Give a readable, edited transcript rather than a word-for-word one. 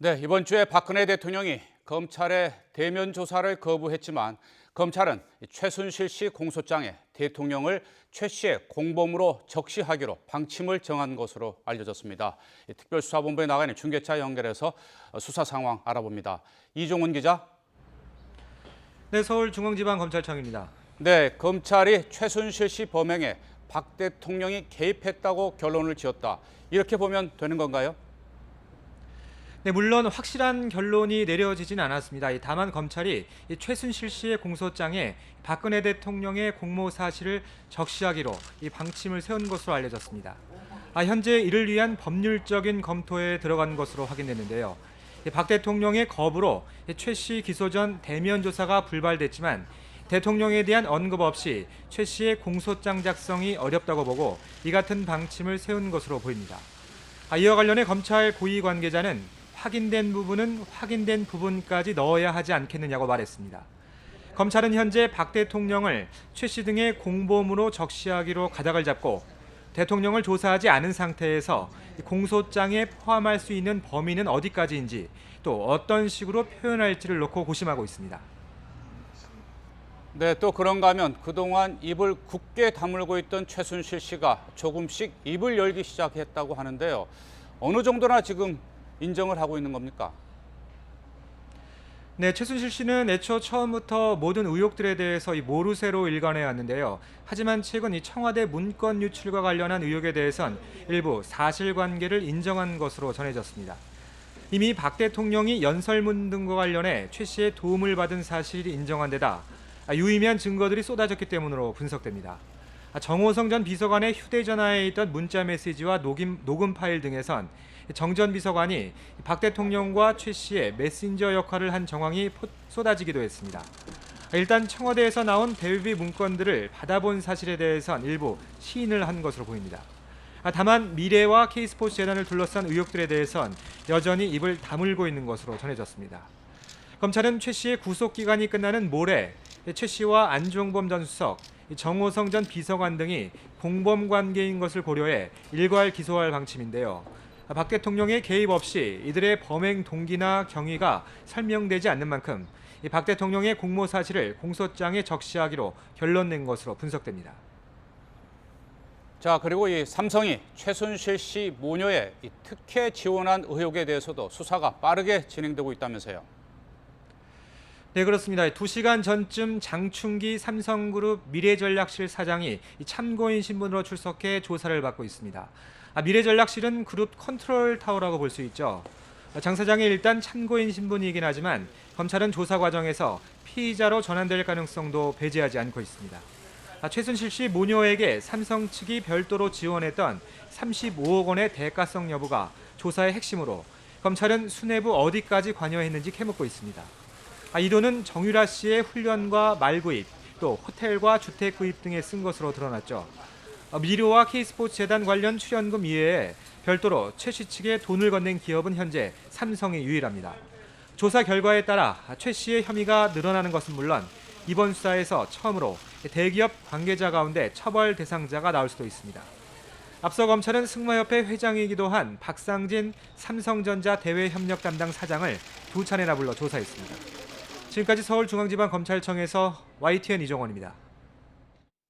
네, 이번 주에 박근혜 대통령이 검찰의 대면 조사를 거부했지만 검찰은 최순실 씨 공소장에 대통령을 최 씨의 공범으로 적시하기로 방침을 정한 것으로 알려졌습니다. 특별수사본부에 나가 있는 중계차 연결해서 수사 상황 알아봅니다. 이종훈 기자. 네, 서울중앙지방검찰청입니다. 네, 검찰이 최순실 씨 범행에 박 대통령이 개입했다고 결론을 지었다. 이렇게 보면 되는 건가요? 네, 물론 확실한 결론이 내려지진 않았습니다. 다만 검찰이 최순실 씨의 공소장에 박근혜 대통령의 공모 사실을 적시하기로 방침을 세운 것으로 알려졌습니다. 현재 이를 위한 법률적인 검토에 들어간 것으로 확인됐는데요. 박 대통령의 거부로 최 씨 기소 전 대면 조사가 불발됐지만 대통령에 대한 언급 없이 최 씨의 공소장 작성이 어렵다고 보고 이 같은 방침을 세운 것으로 보입니다. 이와 관련해 검찰 고위 관계자는 확인된 부분은 확인된 부분까지 넣어야 하지 않겠느냐고 말했습니다. 검찰은 현재 박 대통령을 최 씨 등의 공범으로 적시하기로 가닥을 잡고 대통령을 조사하지 않은 상태에서 공소장에 포함할 수 있는 범위는 어디까지인지 또 어떤 식으로 표현할지를 놓고 고심하고 있습니다. 네, 또 그런가 하면 그동안 입을 굳게 다물고 있던 최순실 씨가 조금씩 입을 열기 시작했다고 하는데요. 어느 정도나 지금 인정을 하고 있는 겁니까? 네, 최순실 씨는 애초 처음부터 모든 의혹들에 대해서 모르쇠로 일관해 왔는데요. 하지만 최근 청와대 문건 유출과 관련한 의혹에 대해선 일부 사실관계를 인정한 것으로 전해졌습니다. 이미 박 대통령이 연설문 등과 관련해 최 씨의 도움을 받은 사실이 인정한 데다 유의미한 증거들이 쏟아졌기 때문으로 분석됩니다. 정호성 전 비서관의 휴대전화에 있던 문자 메시지와 녹음 파일 등에선 정 전 비서관이 박 대통령과 최 씨의 메신저 역할을 한 정황이 쏟아지기도 했습니다. 일단 청와대에서 나온 대외비 문건들을 받아본 사실에 대해선 일부 시인을 한 것으로 보입니다. 다만 미래와 K스포츠 재단을 둘러싼 의혹들에 대해선 여전히 입을 다물고 있는 것으로 전해졌습니다. 검찰은 최 씨의 구속 기간이 끝나는 모레 최 씨와 안종범 전 수석, 정호성 전 비서관 등이 공범 관계인 것을 고려해 일괄 기소할 방침인데요. 박 대통령의 개입 없이 이들의 범행 동기나 경위가 설명되지 않는 만큼 박 대통령의 공모 사실을 공소장에 적시하기로 결론낸 것으로 분석됩니다. 자, 그리고 이 삼성이 최순실 씨 모녀의 특혜 지원한 의혹에 대해서도 수사가 빠르게 진행되고 있다면서요. 네, 그렇습니다. 2시간 전쯤 장충기 삼성그룹 미래전략실 사장이 참고인 신분으로 출석해 조사를 받고 있습니다. 미래전략실은 그룹 컨트롤 타워라고 볼 수 있죠. 장 사장이 일단 참고인 신분이긴 하지만 검찰은 조사 과정에서 피의자로 전환될 가능성도 배제하지 않고 있습니다. 최순실 씨 모녀에게 삼성 측이 별도로 지원했던 35억 원의 대가성 여부가 조사의 핵심으로 검찰은 수뇌부 어디까지 관여했는지 캐묻고 있습니다. 이 돈은 정유라 씨의 훈련과 말구입, 또 호텔과 주택 구입 등에 쓴 것으로 드러났죠. 미르와 K스포츠 재단 관련 출연금 이외에 별도로 최 씨 측에 돈을 건넨 기업은 현재 삼성이 유일합니다. 조사 결과에 따라 최 씨의 혐의가 늘어나는 것은 물론 이번 수사에서 처음으로 대기업 관계자 가운데 처벌 대상자가 나올 수도 있습니다. 앞서 검찰은 승마협회 회장이기도 한 박상진 삼성전자 대외협력 담당 사장을 2차례나 불러 조사했습니다. 지금까지 서울중앙지방검찰청에서 YTN 이종원입니다.